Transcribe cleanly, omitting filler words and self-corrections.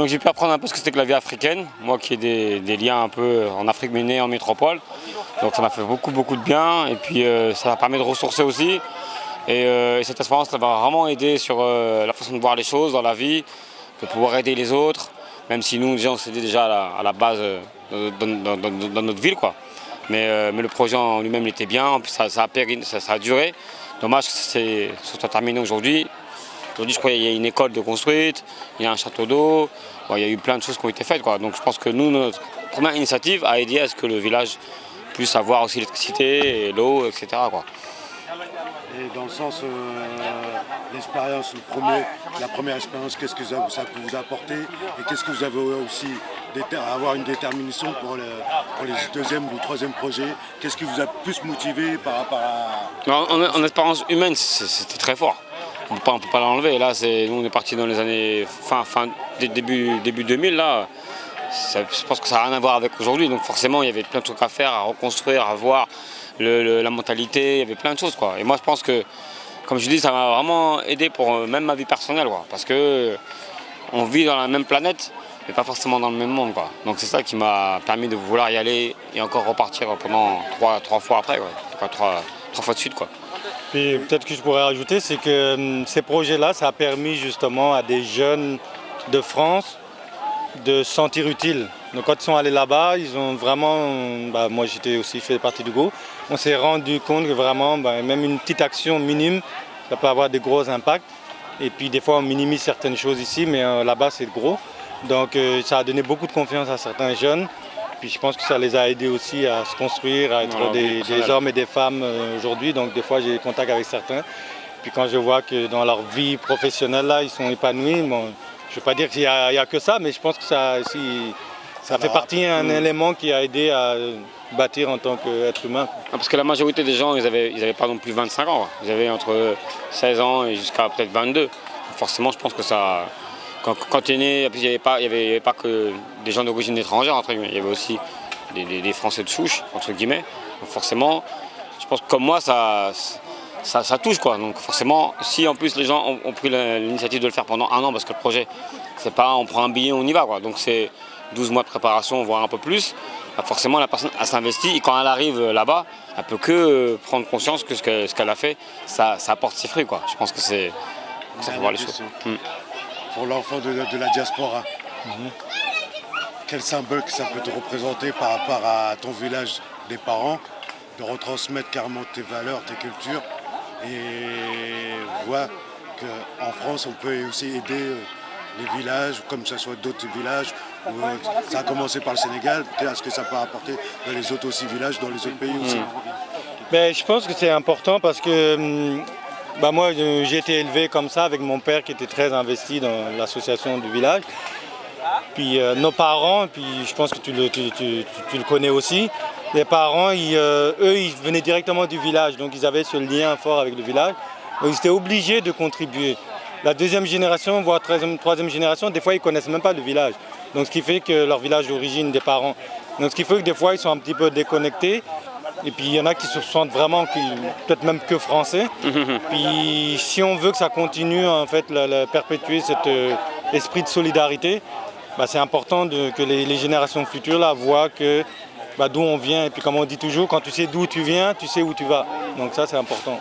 Donc j'ai pu apprendre un peu ce que c'était que la vie africaine, moi qui ai des liens un peu en Afrique mais né en métropole. Donc ça m'a fait beaucoup de bien et puis ça m'a permis de ressourcer aussi. Et cette expérience ça m'a vraiment aidé sur la façon de voir les choses dans la vie, de pouvoir aider les autres, même si nous déjà on s'aidait déjà à la base dans notre ville, quoi. Mais le projet en lui-même était bien, en plus ça a duré. Dommage que ça soit terminé aujourd'hui. Aujourd'hui, je crois qu'il y a une école de construite, il y a un château d'eau, bon, il y a eu plein de choses qui ont été faites, quoi. Donc je pense que nous, notre première initiative a aidé à ce que le village puisse avoir aussi l'électricité et l'eau, etc., quoi. Et dans le sens, l'expérience, la première expérience, qu'est-ce que ça peut vous apporter et qu'est-ce que vous avez aussi avoir une détermination pour les deuxième ou troisième projets? Qu'est-ce qui vous a plus motivé par rapport à... En expérience humaine, c'était très fort. On ne peut pas l'enlever. Là, nous, on est parti dans les années début 2000. Là, je pense que ça n'a rien à voir avec aujourd'hui. Donc forcément, il y avait plein de trucs à faire, à reconstruire, à voir la mentalité. Il y avait plein de choses, quoi. Et moi, je pense que, comme je dis, ça m'a vraiment aidé pour même ma vie personnelle, quoi. Parce que on vit dans la même planète, mais pas forcément dans le même monde, quoi. Donc c'est ça qui m'a permis de vouloir y aller et encore repartir pendant trois fois après, quoi. Trois fois de suite, quoi. Puis peut-être que je pourrais rajouter, c'est que ces projets-là, ça a permis justement à des jeunes de France de se sentir utiles. Donc quand ils sont allés là-bas, ils ont vraiment, moi j'étais aussi fait partie du groupe, on s'est rendu compte que vraiment, même une petite action minime, ça peut avoir de gros impacts. Et puis des fois on minimise certaines choses ici, mais là-bas c'est gros. Donc ça a donné beaucoup de confiance à certains jeunes. Puis je pense que ça les a aidés aussi à se construire, à être des hommes et des femmes aujourd'hui. Donc des fois j'ai des contacts avec certains. Puis quand je vois que dans leur vie professionnelle, là, ils sont épanouis, bon, je ne veux pas dire qu'il n'y a que ça, mais je pense que ça fait partie d'un élément qui a aidé à bâtir en tant qu'être humain. Parce que la majorité des gens, ils avaient pas non plus 25 ans. Ils avaient entre 16 ans et jusqu'à peut-être 22. Forcément, je pense que ça... Quand tu es né, il n'y avait pas que des gens d'origine étrangère, entre guillemets. Il y avait aussi des Français de souche, entre guillemets. Donc forcément, je pense que comme moi, ça touche, quoi. Donc forcément, si en plus les gens ont pris l'initiative de le faire pendant un an, parce que le projet, c'est pas on prend un billet, on y va, quoi. Donc c'est 12 mois de préparation, voire un peu plus. Forcément, la personne elle s'investit et quand elle arrive là-bas, elle peut que prendre conscience que ce qu'elle a fait, ça apporte ses fruits, quoi. Je pense que ça faut voir les choses. Pour l'enfant de la diaspora, quel symbole que ça peut te représenter par rapport à ton village des parents, de retransmettre carrément tes valeurs, tes cultures, et voir qu'en France on peut aussi aider les villages, comme ce soit d'autres villages, ça a commencé par le Sénégal, est-ce que ça peut apporter dans les autres aussi villages, dans les autres pays aussi? Je pense que c'est important parce que moi j'ai été élevé comme ça avec mon père qui était très investi dans l'association du village. Puis nos parents, puis je pense que tu le connais aussi, les parents, eux ils venaient directement du village, donc ils avaient ce lien fort avec le village, donc ils étaient obligés de contribuer. La deuxième génération, voire troisième génération, des fois ils ne connaissent même pas le village. Donc ce qui fait que leur village d'origine des parents. Donc ce qui fait que des fois ils sont un petit peu déconnectés. Et puis il y en a qui se sentent vraiment, peut-être même que français. Puis si on veut que ça continue, en fait, perpétuer cet esprit de solidarité, c'est important que les générations futures là, voient que d'où on vient. Et puis comme on dit toujours, quand tu sais d'où tu viens, tu sais où tu vas. Donc ça c'est important.